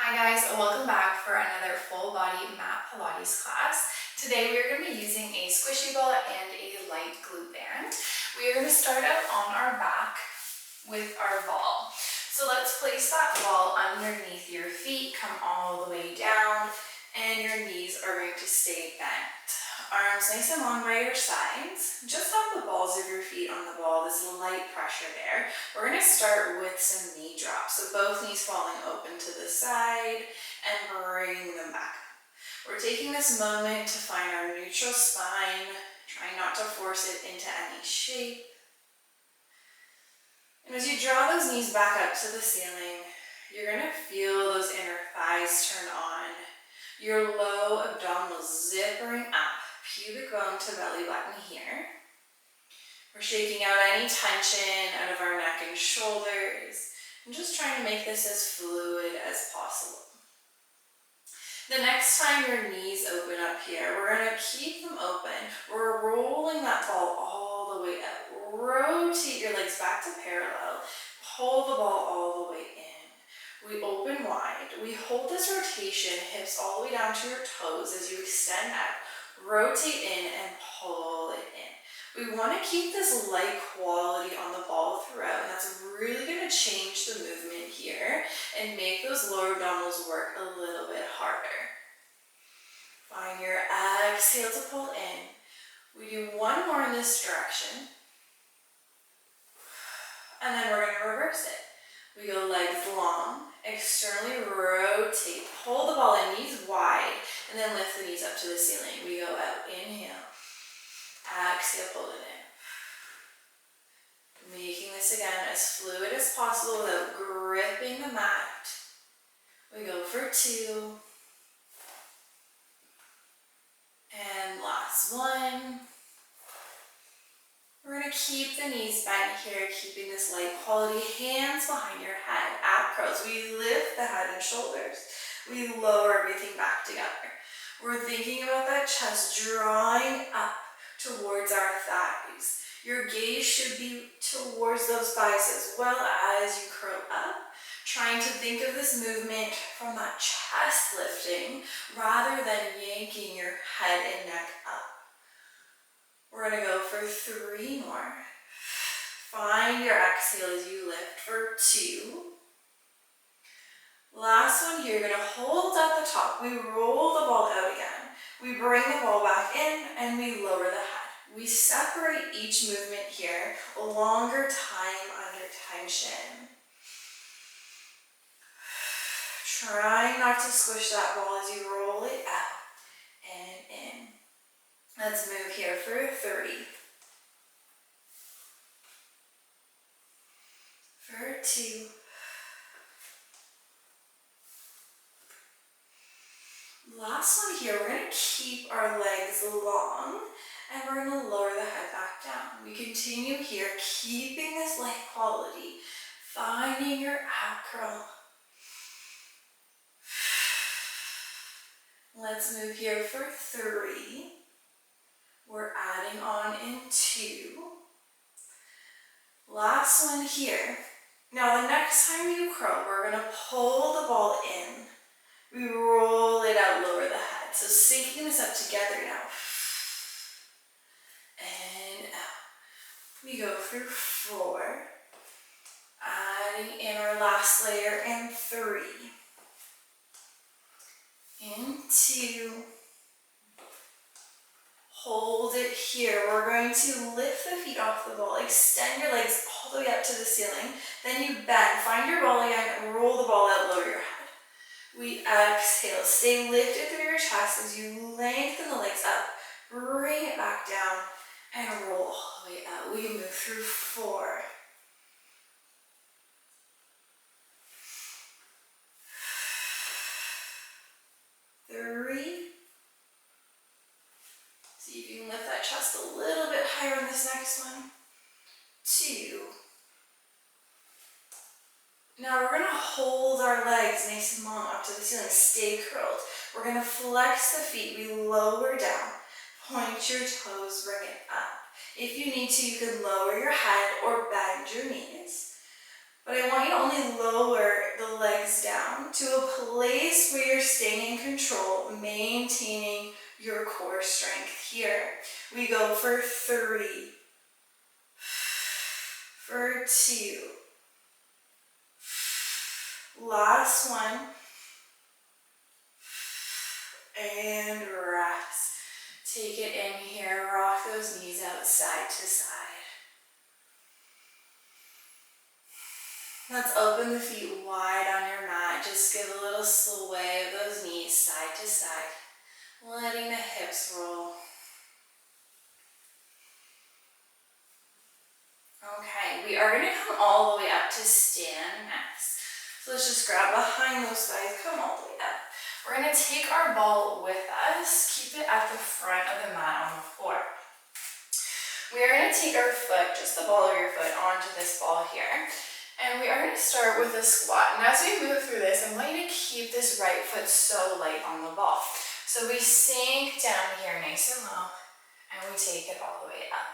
Hi guys, welcome back for another full body mat Pilates class. Today we are going to be using a squishy ball and a light glute band. We are going to start out on our back with our ball. So let's place that ball underneath your feet, come all the way down, and your knees are going to stay bent. Arms nice and long by your sides. Just have the balls of your feet on the ball, this light pressure there. We're going to start with some knee drops. So both knees falling open to the side and bringing them back. We're taking this moment to find our neutral spine, trying not to force it into any shape. And as you draw those knees back up to the ceiling, you're going to feel those inner thighs turn on, your low abdominals zippering up, pubic bone to belly button here. We're shaking out any tension out of our neck and shoulders, and just trying to make this as fluid as possible. The next time your knees open up here, we're going to keep them open. We're rolling that ball all the way up. Rotate your legs back to parallel. Pull the ball all the way in. We open wide. We hold this rotation, hips all the way down to your toes as you extend out. Rotate in and pull it in. We want to keep this light quality on the ball throughout, and that's really going to change the movement here and make those lower abdominals work a little bit harder. Find your exhale to pull in. We do one more in this direction, and then we're going to reverse it. We go legs long, externally rotate, pull the ball in, knees wide, and then lift the knees up to the ceiling. We go out, inhale, exhale, pull it in. Making this again as fluid as possible without gripping the mat. We go for 2. And last one. We're going to keep the knees bent here, keeping this light quality. Hands behind your head, ab curls. We lift the head and shoulders. We lower everything back together. We're thinking about that chest drawing up towards our thighs. Your gaze should be towards those thighs as well as you curl up. Trying to think of this movement from that chest lifting rather than yanking your head and neck up. We're going to go for 3 more. Find your exhale as you lift for 2. Last one here, you're going to hold at the top. We roll the ball out again. We bring the ball back in and we lower the head. We separate each movement here, a longer time under tension. Trying not to squish that ball as you roll it out and in. Let's move here for 3. For 2. Last one here, we're going to keep our legs long and we're going to lower the head back down. We continue here, keeping this light quality, finding your ab curl. Let's move here for 3. We're adding on in 2. Last one here. Now the next time you curl, we're going to pull the ball in. We roll it out, lower the head. So sinking this up together now. And out. We go through 4. Adding in our last layer and 3. In 2. Hold it here. We're going to lift the feet off the ball. Extend your legs all the way up to the ceiling. Then you bend. Find your ball again. Roll the ball out. Lower your head. We exhale. Stay lifted through your chest as you lengthen the legs up. Bring it back down and roll all the way out. We move through 4. 3. See if you can lift that chest a little bit higher on this next one. 2. Now we're going to hold our legs nice and long up to the ceiling. Stay curled. We're going to flex the feet. We lower down. Point your toes, bring it up. If you need to, you can lower your head or bend your knees. But I want you to only lower the legs down to a place where you're staying in control, maintaining your core strength here. We go for 3, for 2, last one, and rest. Take it in here, rock those knees out side to side. Let's open the feet wide on your mat. Just give a little sway of those knees side to side, letting the hips roll. Okay, we are going to come all the way up to stand next. So let's just grab behind those thighs, come all the way up. We're going to take our ball with us, keep it at the front of the mat on the floor. We are going to take our foot, just the ball of your foot, onto this ball here. And we are going to start with a squat. And as we move through this, I want you to keep this right foot so light on the ball. So we sink down here nice and low, and we take it all the way up.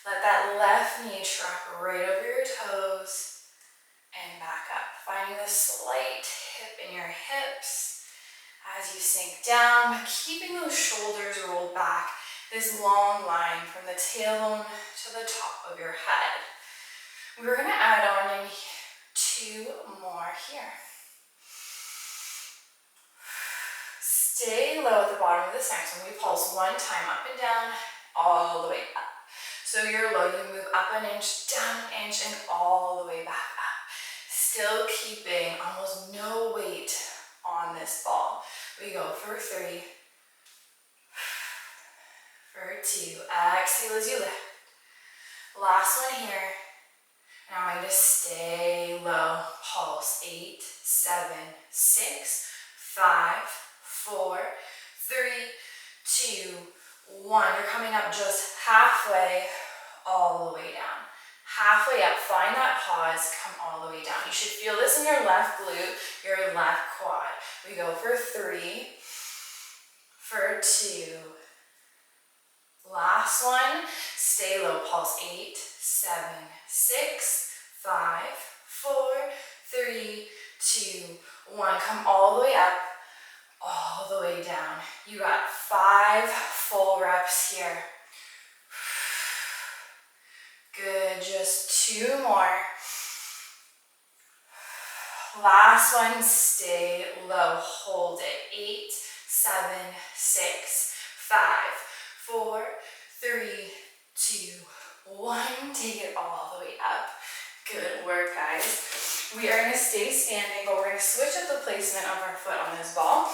Let that left knee track right over your toes and back up. Finding the slight hip in your hips as you sink down, but keeping those shoulders rolled back, this long line from the tailbone to the top of your head. We're going to add on in 2 more here. Stay low at the bottom of this next one. We pulse 1 time up and down, all the way up. So you're low, you move up an inch, down an inch, and all the way back up. Still keeping almost no weight on this ball. We go for 3, for 2, exhale as you lift. Last one here. Now I want you to stay low, pulse, 8, 7, 6, 5, 4, 3, 2, 1. You're coming up just halfway, all the way down. Halfway up, find that pause, come all the way down. You should feel this in your left glute, your left quad. We go for 3, for 2. Last one, stay low, pulse, 8, 7, 6, 5, 4, 3, 2, 1. Come all the way up, all the way down. You got 5 full reps here. Good, just 2 more. Last one, stay low, hold it. 8, 7, 6, 5, 4, 3, 2, 1. Take it all the way up. Good work, guys. We are going to stay standing, but we're going to switch up the placement of our foot on this ball.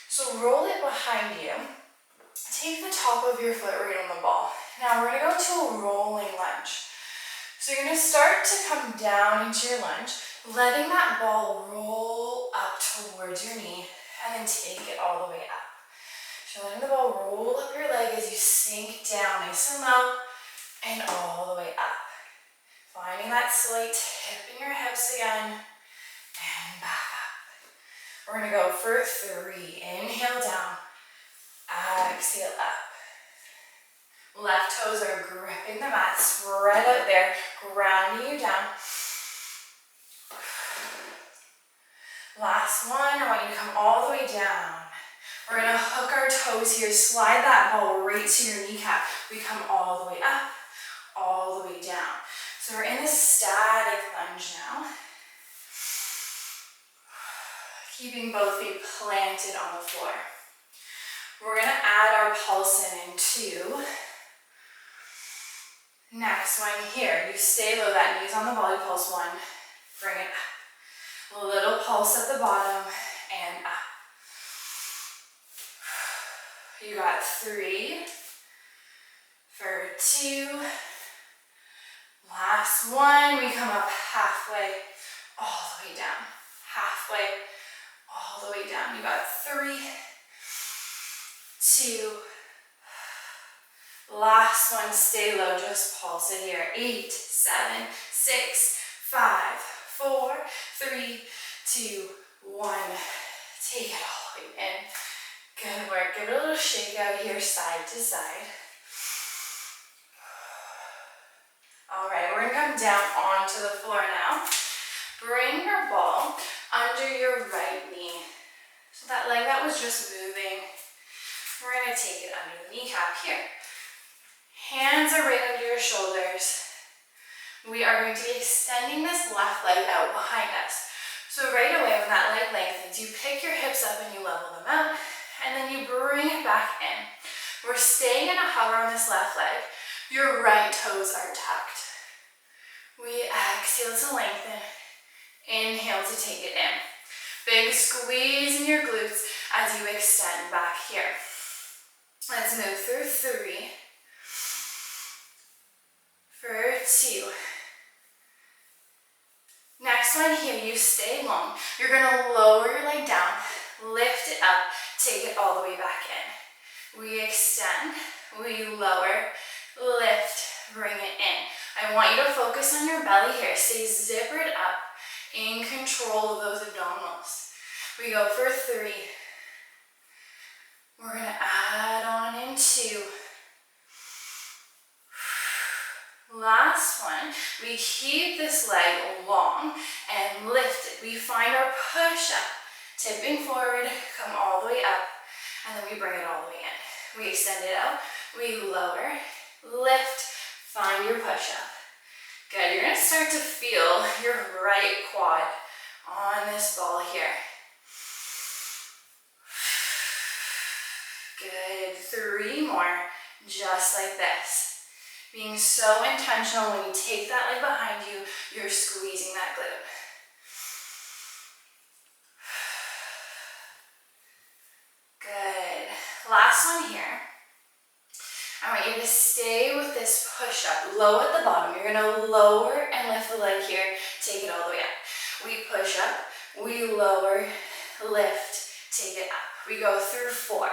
So roll it behind you. Take the top of your foot right on the ball. Now we're going to go to a rolling lunge. So you're going to start to come down into your lunge, letting that ball roll up towards your knee, and then take it all the way up. So letting the ball roll up your leg as you sink down nice and low, and all the way up. Finding that slight tip in your hips again, and back up. We're going to go for 3. Inhale down, exhale up. Left toes are gripping the mat, spread out there, grounding you down. Last one, I want you to come all the way down. We're going to hook our toes here, slide that ball right to your kneecap. We come all the way up, all the way down. So we're in this static lunge now. Keeping both feet planted on the floor. We're going to add our pulse in 2. Next one here, you stay low, that knee's on the ball, you pulse 1, bring it up. A little pulse at the bottom and up. You got 3, for 2. Last one, we come up halfway, all the way down. Halfway, all the way down. You got 3, 2. Last one, stay low, just pulse it here. 8, 7, 6, 5, 4, 3, 2, 1. Take it all the way in. Good work. Give it a little shake out here, side to side. All right, we're going to come down onto the floor now. Bring your ball under your right knee. So that leg that was just moving, we're gonna take it under the kneecap here. Hands are right under your shoulders. We are going to be extending this left leg out behind us. So right away when that leg lengthens, you pick your hips up and you level them out, and then you bring it back in. We're staying in a hover on this left leg. Your right toes are tucked. We exhale to lengthen. Inhale to take it in. Big squeeze in your glutes as you extend back here. Let's move through 3. For 2. Next one here, you stay long. You're gonna lower your leg down, lift it up, take it all the way back in. We extend, we lower, lift, bring it in. I want you to focus on your belly here. Stay zippered up, in control of those abdominals. We go for 3. We're gonna add on in 2. Last one, we keep this leg long and lift it. We find our push up, tipping forward, come all the way up, and then we bring it all the way in. We extend it out, we lower, lift, find your push up. Good, you're gonna start to feel your right quad on this ball here. Good, 3 more, just like this. Being so intentional when you take that leg behind you, you're squeezing that glute. Good. Last one here. I want you to stay with this push up, low at the bottom. You're gonna lower and lift the leg here, take it all the way up. We push up, we lower, lift, take it up. We go through 4.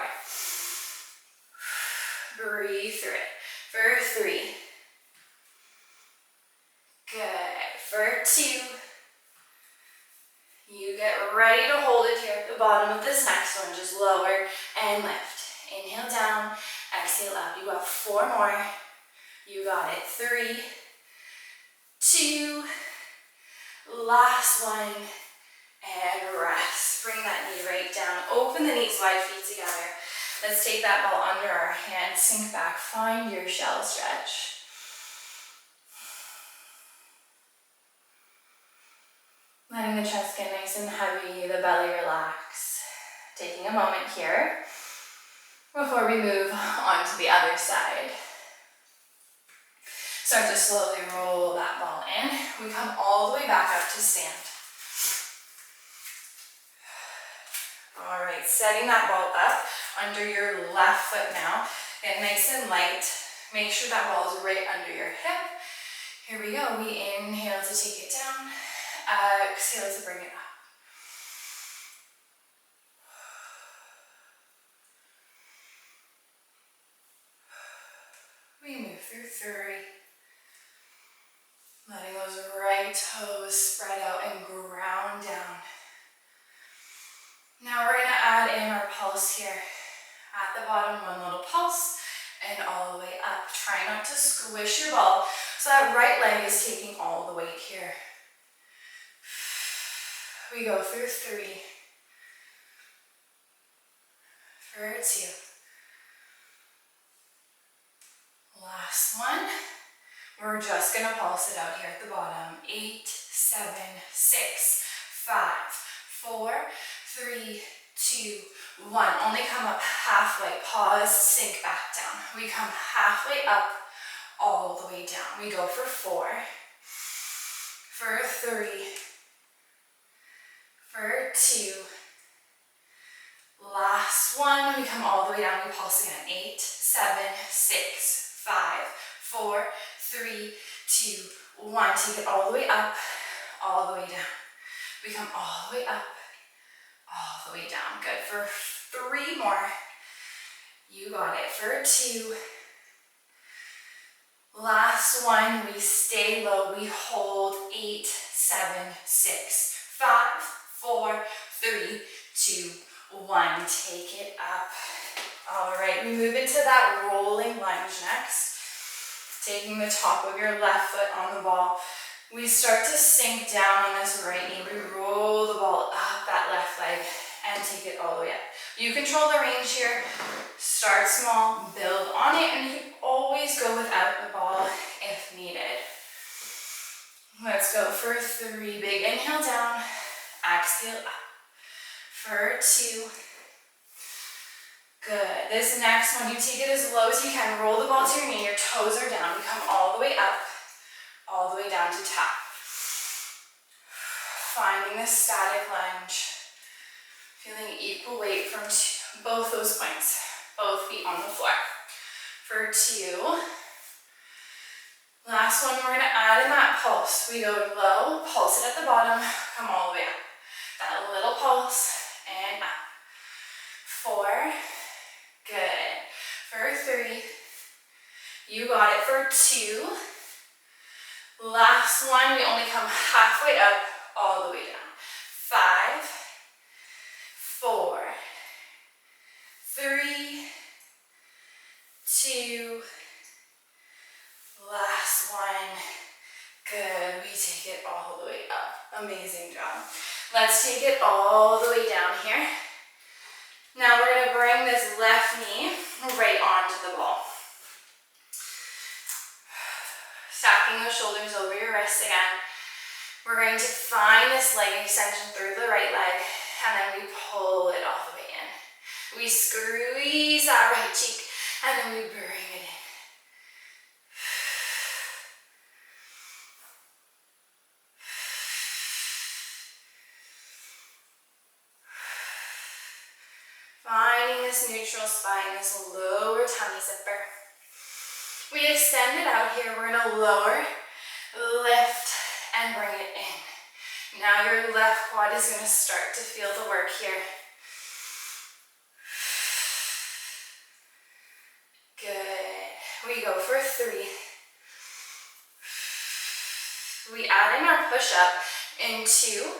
Breathe through it. For 3. Good. For 2. You get ready to hold it here at the bottom of this next one. Just lower and lift. Inhale down, exhale up. You got 4 more. You got it. 3, 2, last one, and rest. Bring that knee right down. Open the knees wide, feet together. Let's take that ball under our hands, sink back, find your shell stretch. Letting the chest get nice and heavy, the belly relax. Taking a moment here before we move on to the other side. Start to slowly roll that ball in. We come all the way back up to stand. All right, setting that ball up under your left foot now. Get nice and light. Make sure that ball is right under your hip. Here we go. We inhale to take it down. Exhale to bring it up. We move through 3. Letting those right toes spread out and ground down. Now we're going to add in our pulse here. At the bottom, one little pulse, and all the way up. Try not to squish your ball, so that right leg is taking all the weight here. We go through 3. For 2. Last one. We're just going to pulse it out here at the bottom. 8, 7, 6, 5, 4, 3, 2, 1. Only come up halfway. Pause, sink back down. We come halfway up, all the way down. We go for 4, for 3, for 2. Last one. We come all the way down. We pulse again. 8, 7, 6, 5, 4, 3, 2, 1. Take it all the way up, all the way down. We come all the way up, all the way down. Good. For 3 more. You got it. For 2. Last one. We stay low. We hold. 8, 7, 6, 5, 4, 3, 2, 1. Take it up. All right. We move into that rolling lunge next. Taking the top of your left foot on the ball. We start to sink down on this right knee. We roll the ball up that left leg and take it all the way up. You control the range here. Start small, build on it, and you can always go without the ball if needed. Let's go for 3. Big inhale down, exhale up. For 2. Good. This next one, you take it as low as you can. Roll the ball to your knee. Your toes are down. You come all the way up, all the way down to tap. Finding this static lunge. Feeling equal weight from both those points. Both feet on the floor. For 2. Last one, we're going to add in that pulse. We go low, pulse it at the bottom, come all the way up. That little pulse, and up. 4. Good. For 3. You got it for 2. Last one, we only come halfway up, all the way down. 5, 4, 3, 2, last one. Good. We take it all the way up. Amazing job. Let's take it all the way down here. Now we're going to bring this left knee right onto the ball. Stacking those shoulders over your wrists again. We're going to find this leg extension through the right leg, and then we pull it all the way in. We squeeze that right cheek, and then we bring it in. Finding this neutral spine, this lower tummy zipper. We extend it out here. We're going to lower, lift, and bring it in. Now your left quad is going to start to feel the work here. Good. We go for 3. We add in our push-up in 2.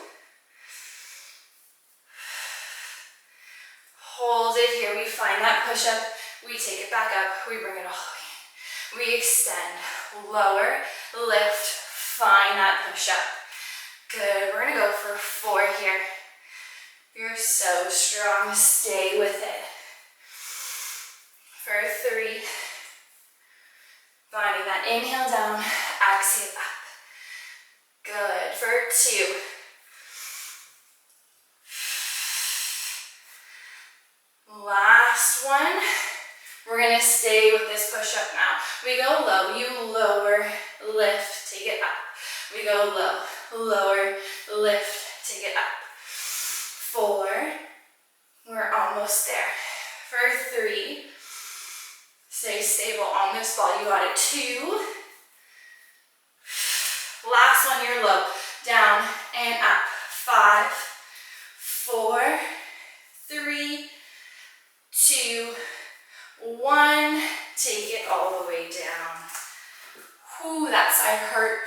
Hold it here. We find that push-up. We take it back up. We bring it all the way in. We extend, lower, lift, find that push-up. Good. We're going to go for 4 here. You're so strong. Stay with it. For 3. Finding that inhale down, exhale up. Good. For 2. Last one. We're going to stay with this push-up now. We go low. You lower, lift, take it up. We go low, lower, lift, take it up. 4. We're almost there. For 3. Stay stable on this ball. You got it. 2. Last one, you're low. Down and up. 5, 4, 3, 2, 1. Take it all the way down. Whew, that side hurt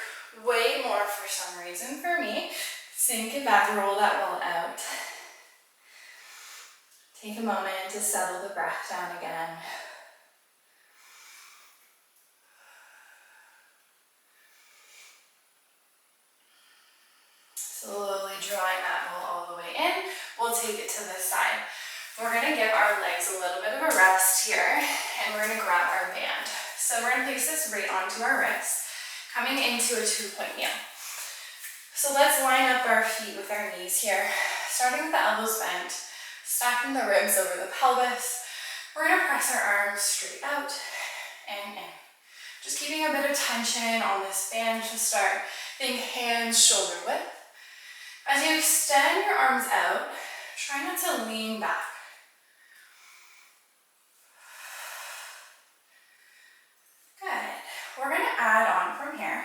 way more for some reason for me. Sink it back, roll that ball out. Take a moment to settle the breath down again. Slowly drawing that ball all the way in. We'll take it to this side. We're going to give our legs a little bit of a rest here, and we're going to grab our band. So we're going to place this right onto our wrist, coming into a 2-point kneel. So let's line up our feet with our knees here, starting with the elbows bent, stacking the ribs over the pelvis. We're going to press our arms straight out and in. Just keeping a bit of tension on this band to start. Think hands shoulder width. As you extend your arms out, try not to lean back. Good. We're going to add on from here.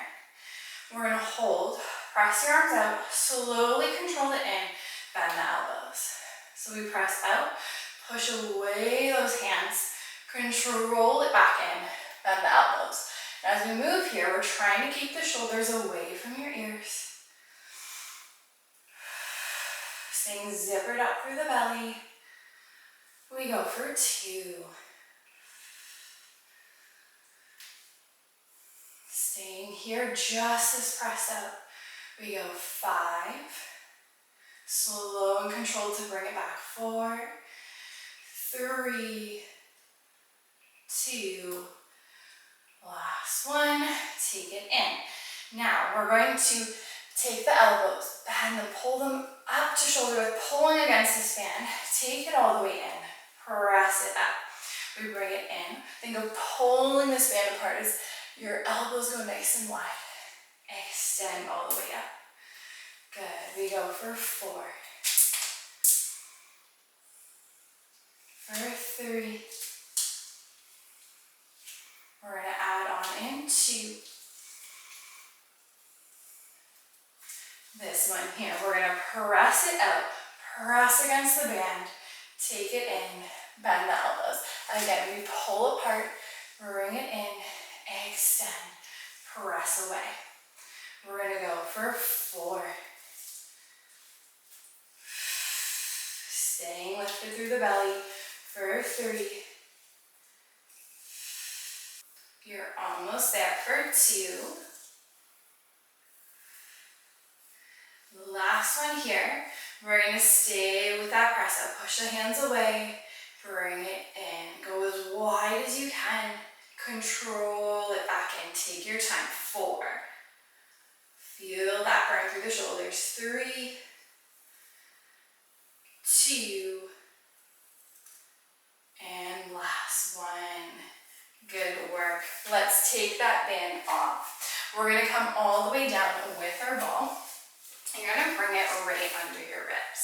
We're going to hold, press your arms out, slowly control it in, bend the elbows. So we press out, push away those hands, control it back in, bend the elbows. As we move here, we're trying to keep the shoulders away from your ears. Staying zippered up through the belly. We go for 2. Staying here, just as press out. We go 5. Slow and controlled to bring it back. 4, 3, 2, last one. Take it in. Now we're going to take the elbows, bend them, pull them up to shoulder width, pulling against this band. Take it all the way in. Press it up. We bring it in. Then go pulling this band apart as your elbows go nice and wide. Extend all the way up. Good. We go for 4. For 3. We're going to add on in 2. This one here, we're going to press it out. Press against the band. Take it in. Bend the elbows. And again, we pull apart. Bring it in. Extend. Press away. We're going to go for 4. Staying lifted through the belly. For 3. You're almost there. For 2. Last one here. We're going to stay with that press up. Push the hands away. Bring it in. Go as wide as you can. Control it back in. Take your time. 4. Feel that burn through the shoulders. 3, 2, and last one. Good work. Let's take that band off. We're going to come all the way down with our ball. You're going to bring it right under your ribs.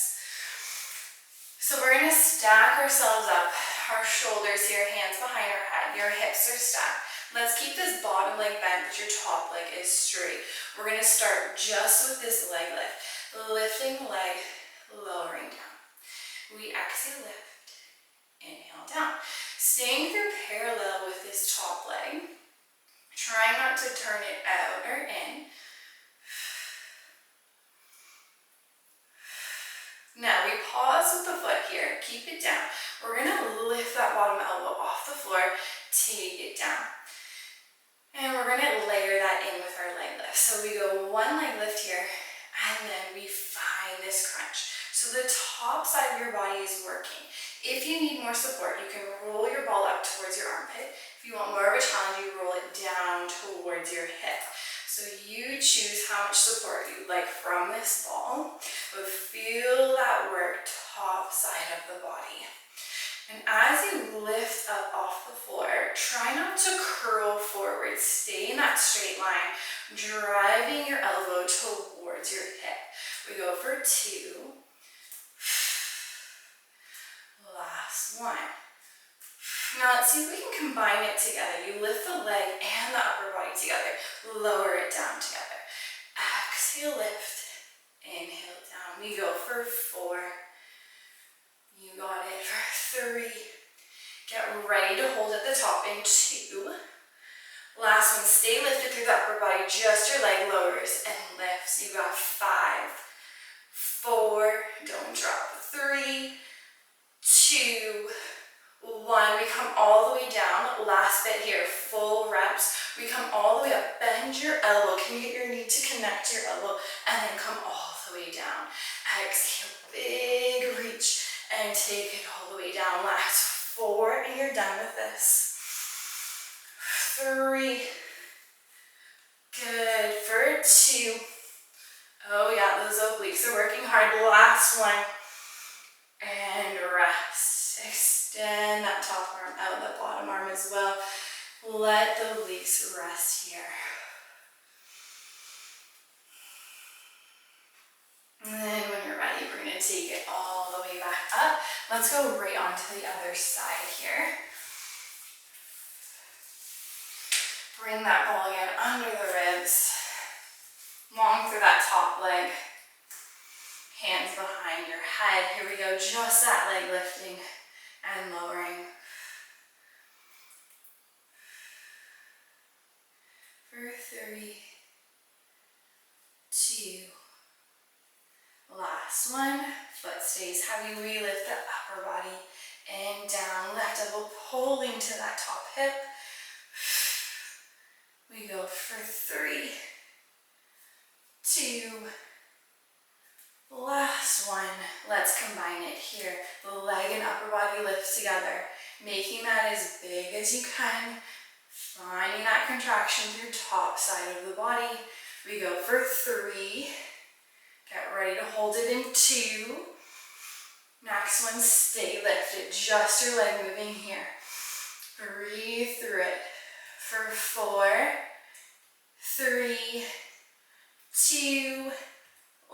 So we're going to stack ourselves up. Our shoulders here, hands behind our head. Your hips are stacked. Let's keep this bottom leg bent, but your top leg is straight. We're going to start just with this leg lift. Lifting the leg, lowering down. We exhale, lift, inhale down. Staying through parallel with this top leg. Try not to turn it out or in. Now we pause with the foot here, keep it down. We're going to lift that bottom elbow off the floor, take it down. And we're going to layer that in with our leg lift. So we go one leg lift here, and then we find this crunch. So the top side of your body is working. If you need more support, you can roll your ball up towards your armpit. If you want more of a challenge, you roll it down towards your hip. So you choose how much support you'd like from this ball, but feel that work top side of the body. And as you lift up off the floor, try not to curl forward. Stay in that straight line, driving your elbow towards your hip. We go for 2. Last one. Now let's see if we can combine it together. You lift the leg and the upper body together. Lower it down together. Exhale, lift. Inhale down. We go for 4. You got it. For 3. Get ready to hold at the top in 2. Last one. Stay lifted through the upper body. Just your leg lowers and lifts. You got 5. 4. Don't drop. 3. 2. 1, we come all the way down. Last bit here, full reps. We come all the way up. Bend your elbow. Can you get your knee to connect to your elbow? And then come all the way down. Exhale, big reach. And take it all the way down. Last 4, and you're done with this. 3. Good. For 2. Oh yeah, those obliques are working hard. Last one. And rest. Extend that top arm out, the bottom arm as well. Let the obliques rest here. And then when you're ready, we're going to take it all the way back up. Let's go right onto the other side here. Bring that ball again under the ribs. Long through that top leg. Hands behind your head. Here we go, just that leg lifting and lowering. For 3, 2. Last one. Foot stays heavy. We lift the upper body and down. Left elbow pulling to that top hip. We We go for 3, 2, last one. Let's combine it here. The leg and upper body lift together, making that as big as you can, finding that contraction through top side of the body. We go for 3. Get ready to hold it in 2. Next one, stay lifted. Just your leg moving here. Breathe through it. For 4, 3, 2,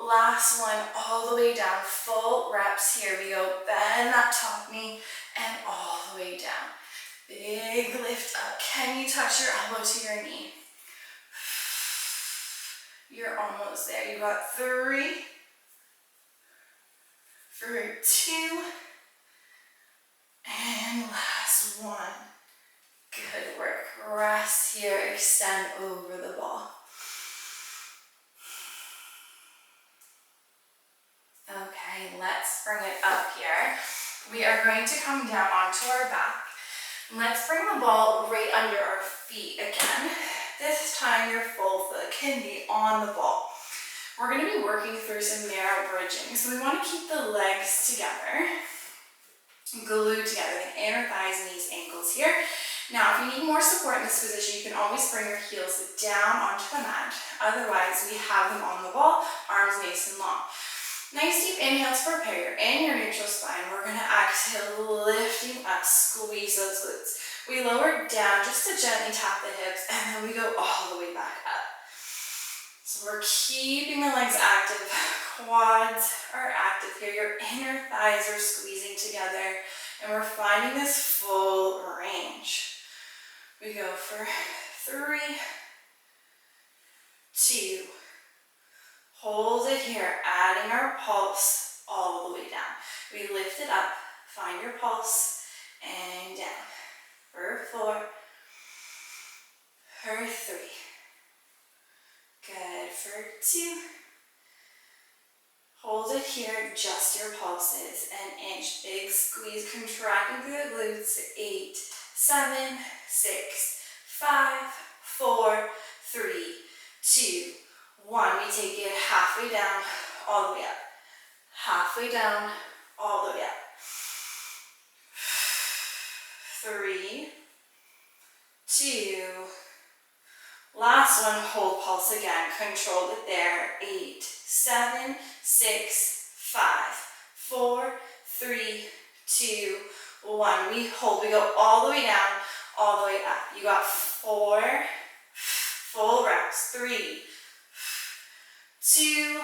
last one, all the way down. Full reps here. We go bend that top knee and all the way down. Big lift up. Can you touch your elbow to your knee? You're almost there. You got 3, for 2, and last one. Good work. Rest here. Extend over the ball. Okay, let's bring it up here. We are going to come down onto our back. Let's bring the ball right under our feet again. This time your full foot can be on the ball. We're going to be working through some narrow bridging. So we want to keep the legs together, glued together, the inner thighs, knees, ankles here. Now, if you need more support in this position, you can always bring your heels down onto the mat. Otherwise, we have them on the ball, arms nice and long. Nice deep inhale to prepare. You're in your neutral spine. We're going to exhale, lifting up, squeeze those glutes. We lower down just to gently tap the hips, and then we go all the way back up. So we're keeping the legs active. Quads are active here. Your inner thighs are squeezing together, and we're finding this full range. We go for 3, 2, hold it here, adding our pulse all the way down. We lift it up, find your pulse, and down. For 4, for 3. Good, for 2. Hold it here, adjust your pulses. An inch, big squeeze, contracting through the glutes. 8, 7, 6, 5, 4, 3, 2, 1. We take it halfway down, all the way up. Halfway down, all the way up. 3, 2, last one, hold pulse again, control it there. 8, 7, 6, 5, 4, 3, 2, 1. We hold, we go all the way down, all the way up. You got 4 full reps. 3, 2,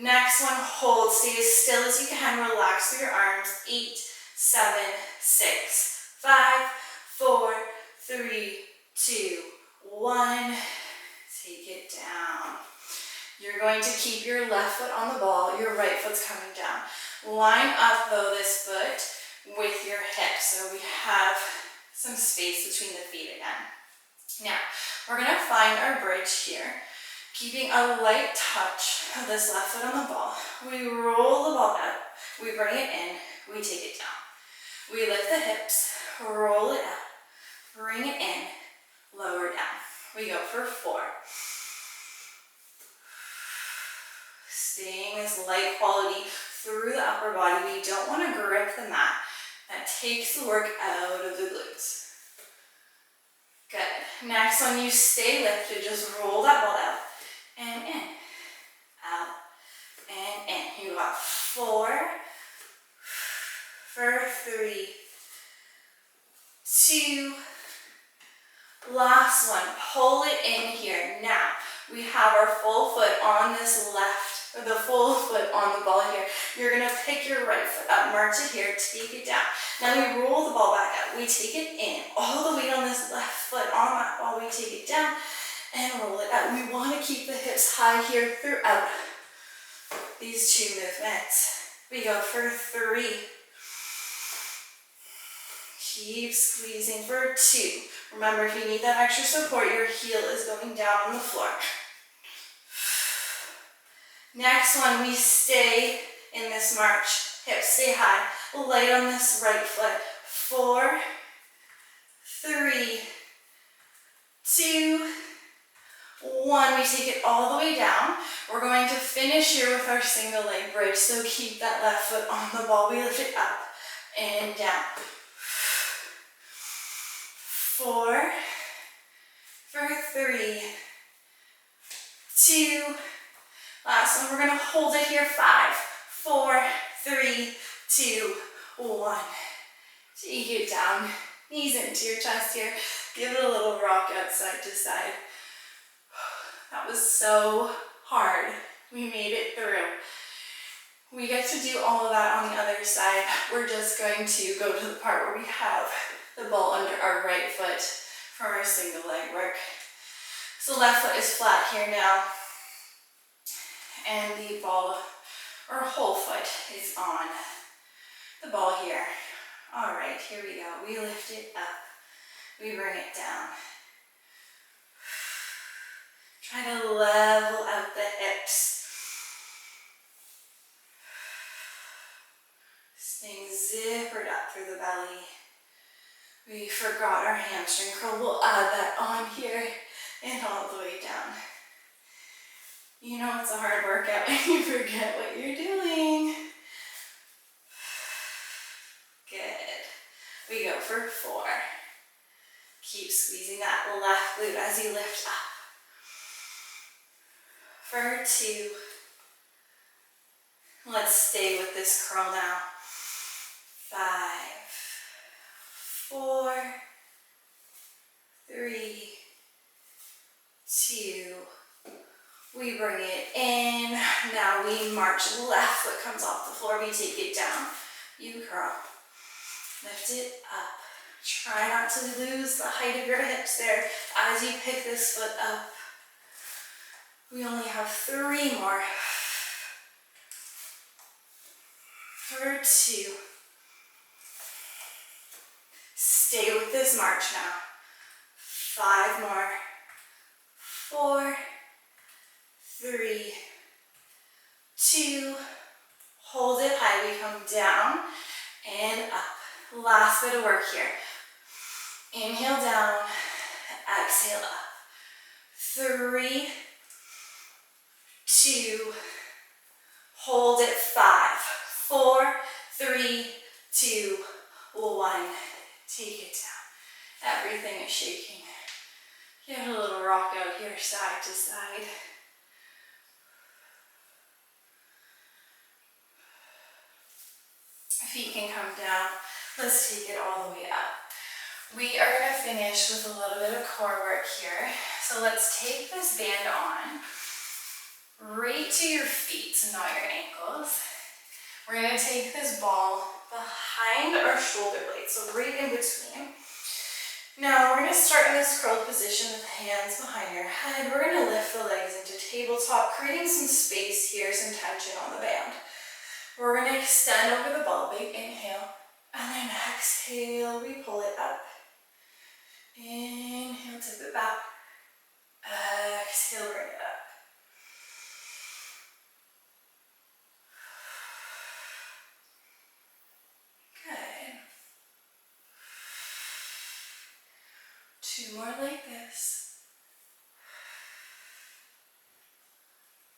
next one, hold, stay as still as you can, relax through your arms. 8, 7, 6, 5, 4, 3, 2, 1. Take it down. You're going to keep your left foot on the ball, your right foot's coming down. Line up though this foot with your hips so we have some space between the feet again. Now, we're going to find our bridge here, keeping a light touch of this left foot on the ball. We roll the ball out, we bring it in, we take it down. We lift the hips, roll it up, bring it in, lower down. We go for 4. Staying this light quality through the upper body. We don't want to grip the mat. That takes the work out of the glutes. Good. Next one, you stay lifted. Just roll that ball out and in, out and in. You got 4, for 3, 2, last one. Pull it in here. Now, we have our full foot on this left, or the full foot on the ball here. You're going to pick your right foot up, march it here, take it down. Now we roll the ball back up. We take it in, all the weight on this left foot on that ball. We take it down and roll it out. We want to keep the hips high here throughout these 2 movements. We go for 3. Keep squeezing for 2. Remember, if you need that extra support, your heel is going down on the floor. Next one, we stay in this march. Hips stay high. Light on this right foot. 4, 3, 2, 1. We take it all the way down. We're going to finish here with our single leg bridge. So keep that left foot on the ball. We lift it up and down. 4, for 3, 2, last one. We're going to hold it here. 5, 4, 3, 2, 1. Take it down. Knees into your chest here. Give it a little rock out side to side. That was so hard. We made it through. We get to do all of that on the other side. We're just going to go to the part where we have the ball under our right foot for our single leg work. So left foot is flat here now. And the ball, or whole foot, is on the ball here. All right, here we go. We lift it up. We bring it down. Try to level out the hips. Staying zippered up through the belly. We forgot our hamstring curl. We'll add that on here and all the way down. You know it's a hard workout when you forget what you're doing. Good. We go for 4. Keep squeezing that left glute as you lift up. For 2. Let's stay with this curl now. 5, 4, 3, 2. We bring it in. Now we march. Left foot comes off the floor. We take it down. You curl. Lift it up. Try not to lose the height of your hips there as you pick this foot up. We only have 3 more. For 2. Stay with this march now. 5 more. 4, 3, 2. Hold it high. We come down and up. Last bit of work here. Inhale down. Exhale up. 3, 2. Hold it. 5, 4, 3, 2, 1. Take it down. Everything is shaking. Give it a little rock out here, side to side. Feet can come down. Let's take it all the way up. We are going to finish with a little bit of core work here. So let's take this band on. Right to your feet, so not your ankles. We're going to take this ball behind our shoulder blades, so right in between. Now we're going to start in this curled position with hands behind your head. We're going to lift the legs into tabletop, creating some space here, some tension on the band. We're going to extend over the ball, big inhale, and then exhale, we pull it up. Inhale, tip it back. Exhale, bring it up. Good. 2 more like this.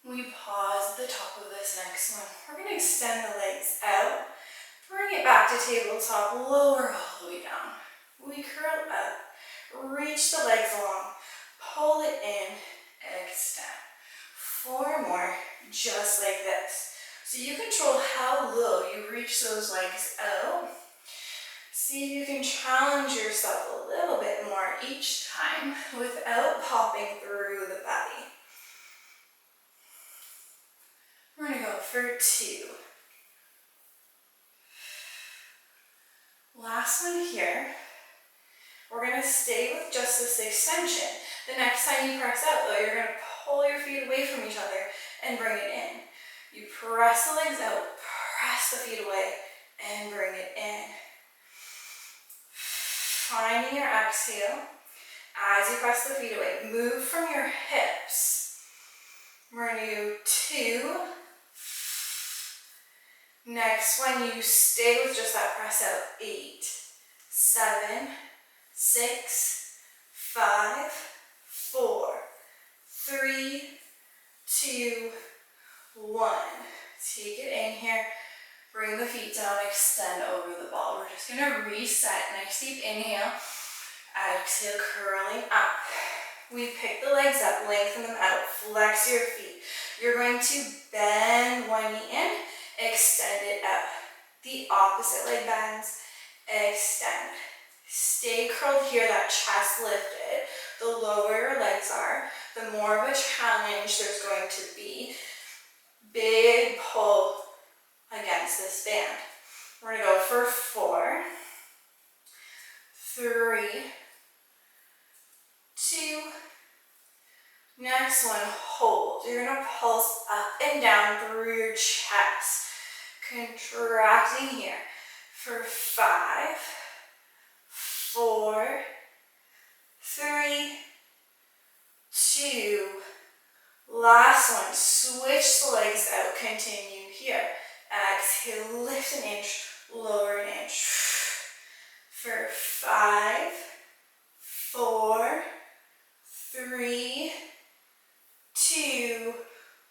We pause at the top of this next one. We're going to extend the legs out, bring it back to tabletop, lower all the way down. We curl up, reach the legs along, pull it in, extend. 4 more, just like this. So you control how low you reach those legs out. See if you can challenge yourself a little bit more each time without popping through the belly. We're going to go for 2. Last one here. We're going to stay with just this extension. The next time you press out though, you're going to pull your feet away from each other and bring it in. You press the legs out, press the feet away, and bring it in. Finding your exhale. As you press the feet away, move from your hips. We're going to do 2. Next one, you stay with just that press out. 8, 7, 6, 5, 4, 3, 2, 1. Take it in here. Bring the feet down, extend over the ball. We're just gonna reset. Nice deep inhale. Exhale, curling up. We pick the legs up, lengthen them out, flex your feet. You're going to bend one knee in, extend it out. The opposite leg bends, extend. Stay curled here, that chest lifted. The lower your legs are, the more of a challenge there's going to be. Big pull against this band. We're gonna go for 4, 3, 2, next one, hold. You're gonna pulse up and down through your chest. Contracting here for 5, 4, 3, 2, last one. Switch the legs out, continue here. Exhale, lift an inch, lower an inch. For 5, 4, 3, 2,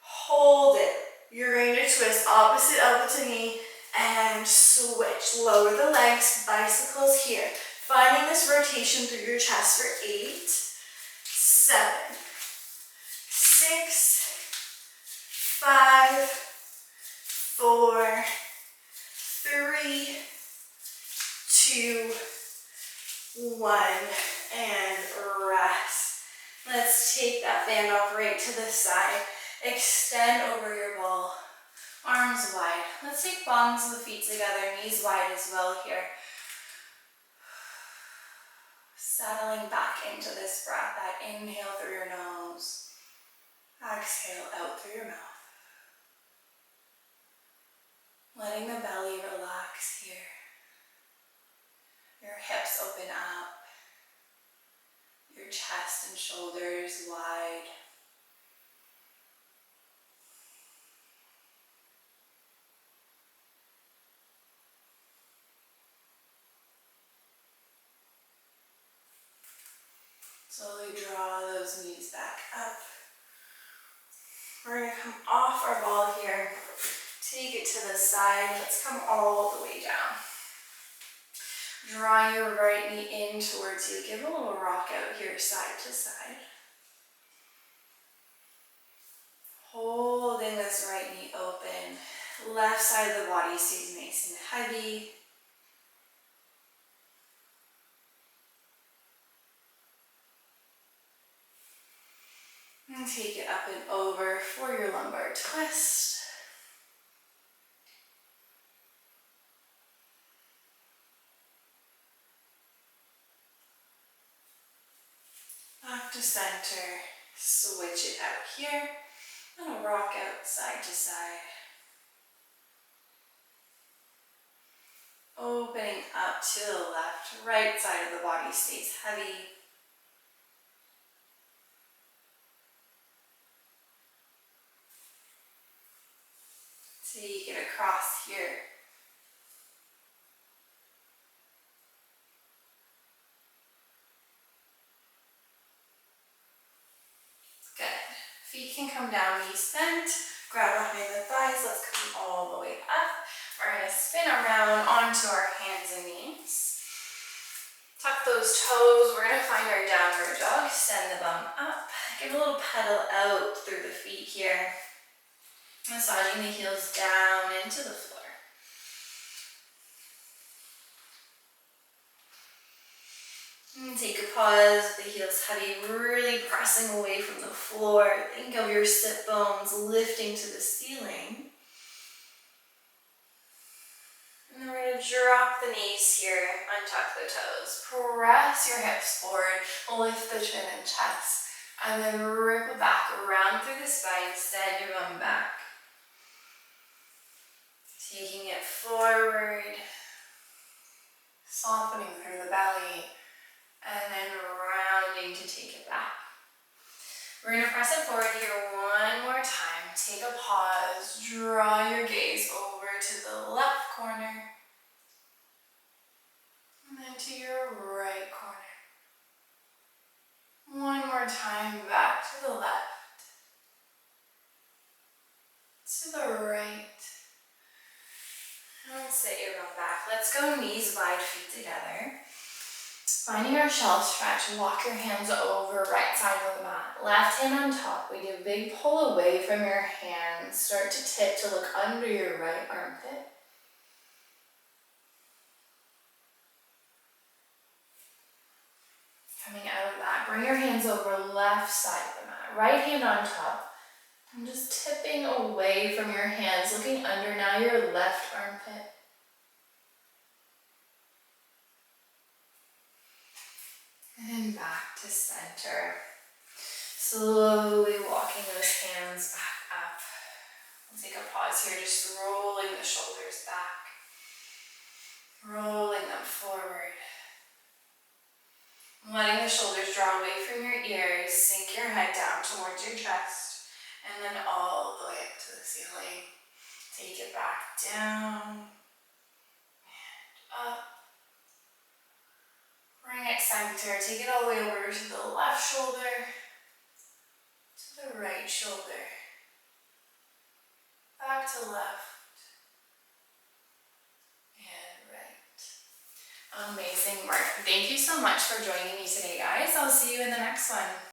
hold it. You're going to twist opposite elbow to knee and switch. Lower the legs, bicycles here. Finding this rotation through your chest for 8, 7, 6, 5, 4, 3, 2, 1, and rest. Let's take that band off right to the side. Extend over your ball, arms wide. Let's take palms of the feet together, knees wide as well here. Settling back into this breath, that inhale through your nose, exhale out through your mouth. Letting the belly relax here. Your hips open up, your chest and shoulders wide. Slowly draw those knees back up. We're going to come off our ball here. Take it to the side. Let's come all the way down. Draw your right knee in towards you. Give a little rock out here, side to side. Holding this right knee open. Left side of the body stays nice and heavy. And take it up and over for your lumbar twist. Back to center. Switch it out here. And a rock out side to side. Opening up to the left. Right side of the body stays heavy. Take it across here. Good. Feet can come down, knees bent. Grab behind the thighs. Let's come all the way up. We're going to spin around onto our hands and knees. Tuck those toes. We're going to find our downward dog. Send the bum up. Give a little pedal out through the feet here. Massaging the heels down into the floor. And take a pause, the heels heavy, really pressing away from the floor. Think of your sit bones lifting to the ceiling. And then we're going to drop the knees here, untuck the toes. Press your hips forward, lift the chin and chest. And then ripple back around through the spine, send your bum back. Taking it forward, softening through the belly, and then rounding to take it back. We're going to press it forward here one more time. Take a pause, draw your gaze over to the left corner, and then to your right corner. One more time, back. Let's go knees wide, feet together. Finding our shelf stretch, walk your hands over right side of the mat. Left hand on top. We do a big pull away from your hands. Start to tip to look under your right armpit. Coming out of that, bring your hands over left side of the mat. Right hand on top. And just tipping away from your hands, looking under now your left armpit. And then back to center. Slowly walking those hands back up. We'll take a pause here, just rolling the shoulders back. Rolling them forward. Letting the shoulders draw away from your ears, sink your head down towards your chest, and then all the way up to the ceiling. Take it back down and up. Bring it center, take it all the way over to the left shoulder, to the right shoulder, back to left, and right. Amazing work. Thank you so much for joining me today, guys. I'll see you in the next one.